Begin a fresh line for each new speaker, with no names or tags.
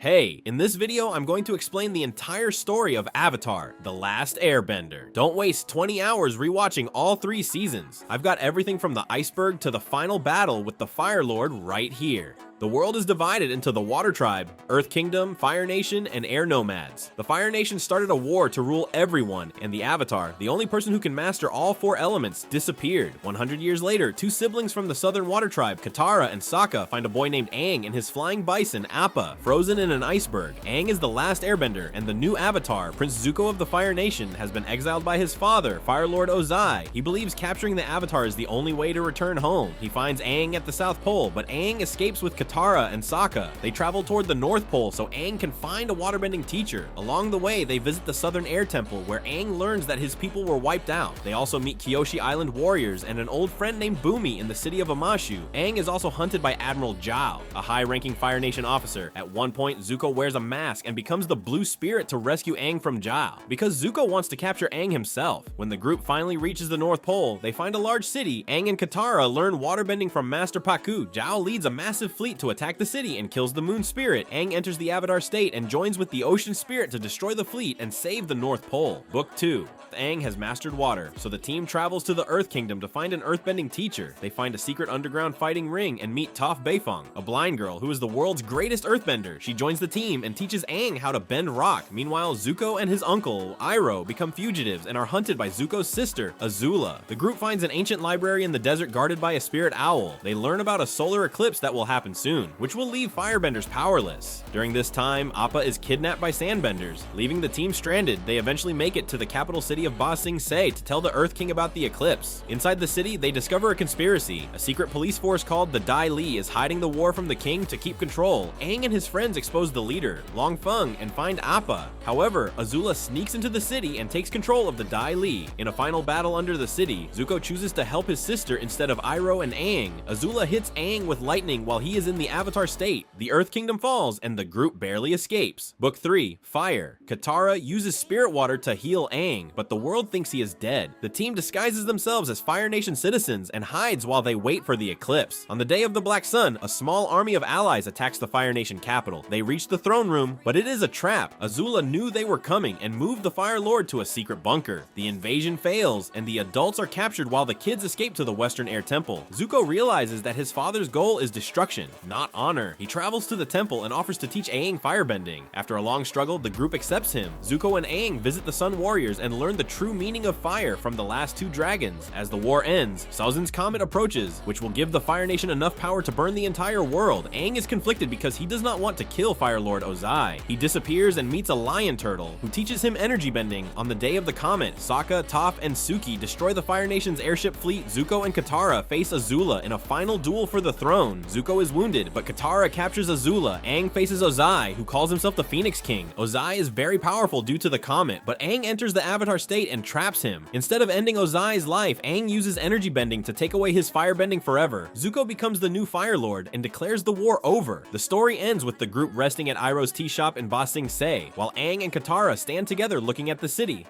Hey, in this video, I'm going to explain the entire story of Avatar: The Last Airbender. Don't waste 20 hours rewatching all 3 seasons. I've got everything from the iceberg to the final battle with the Fire Lord right here. The world is divided into the Water Tribe, Earth Kingdom, Fire Nation, and Air Nomads. The Fire Nation started a war to rule everyone, and the Avatar, the only person who can master all 4 elements, disappeared. 100 years later, 2 siblings from the Southern Water Tribe, Katara and Sokka, find a boy named Aang and his flying bison, Appa, frozen in an iceberg. Aang is the last airbender, and the new Avatar, Prince Zuko of the Fire Nation, has been exiled by his father, Fire Lord Ozai. He believes capturing the Avatar is the only way to return home. He finds Aang at the South Pole, but Aang escapes with Katara and Sokka. They travel toward the North Pole so Aang can find a waterbending teacher. Along the way, they visit the Southern Air Temple where Aang learns that his people were wiped out. They also meet Kyoshi Island warriors and an old friend named Bumi in the city of Amashu. Aang is also hunted by Admiral Zhao, a high-ranking Fire Nation officer. At one point, Zuko wears a mask and becomes the Blue Spirit to rescue Aang from Zhao, because Zuko wants to capture Aang himself. When the group finally reaches the North Pole, they find a large city. Aang and Katara learn waterbending from Master Pakku. Zhao leads a massive fleet to attack the city and kills the Moon Spirit. Aang enters the Avatar state and joins with the Ocean Spirit to destroy the fleet and save the North Pole. Book 2. Aang has mastered water, so the team travels to the Earth Kingdom to find an earthbending teacher. They find a secret underground fighting ring and meet Toph Beifong, a blind girl who is the world's greatest earthbender. She joins the team and teaches Aang how to bend rock. Meanwhile, Zuko and his uncle, Iroh, become fugitives and are hunted by Zuko's sister, Azula. The group finds an ancient library in the desert guarded by a spirit owl. They learn about a solar eclipse that will happen soon, which will leave firebenders powerless. During this time, Appa is kidnapped by sandbenders. Leaving the team stranded, they eventually make it to the capital city of Ba Sing Se to tell the Earth King about the eclipse. Inside the city, they discover a conspiracy. A secret police force called the Dai Li is hiding the war from the king to keep control. Aang and his friends expose the leader, Long Feng, and find Appa. However, Azula sneaks into the city and takes control of the Dai Li. In a final battle under the city, Zuko chooses to help his sister instead of Iroh and Aang. Azula hits Aang with lightning while he is in the Avatar state. The Earth Kingdom falls, and the group barely escapes. Book 3. Fire. Katara uses spirit water to heal Aang, but the world thinks he is dead. The team disguises themselves as Fire Nation citizens and hides while they wait for the eclipse. On the day of the Black Sun, a small army of allies attacks the Fire Nation capital. They reach the throne room, but it is a trap. Azula knew they were coming and moved the Fire Lord to a secret bunker. The invasion fails, and the adults are captured while the kids escape to the Western Air Temple. Zuko realizes that his father's goal is destruction, not honor. He travels to the temple and offers to teach Aang firebending. After a long struggle, the group accepts him. Zuko and Aang visit the Sun Warriors and learn the true meaning of fire from the last 2 dragons. As the war ends, Sozon's comet approaches, which will give the Fire Nation enough power to burn the entire world. Aang is conflicted because he does not want to kill Fire Lord Ozai. He disappears and meets a lion turtle, who teaches him energy bending. On the day of the comet, Sokka, Toph, and Suki destroy the Fire Nation's airship fleet. Zuko and Katara face Azula in a final duel for the throne. Zuko is wounded, but Katara captures Azula. Aang faces Ozai, who calls himself the Phoenix King. Ozai is very powerful due to the comet, but Aang enters the Avatar state and traps him. Instead of ending Ozai's life, Aang uses energy bending to take away his firebending forever. Zuko becomes the new Fire Lord and declares the war over. The story ends with the group resting at Iroh's tea shop in Ba Sing Se, while Aang and Katara stand together looking at the city.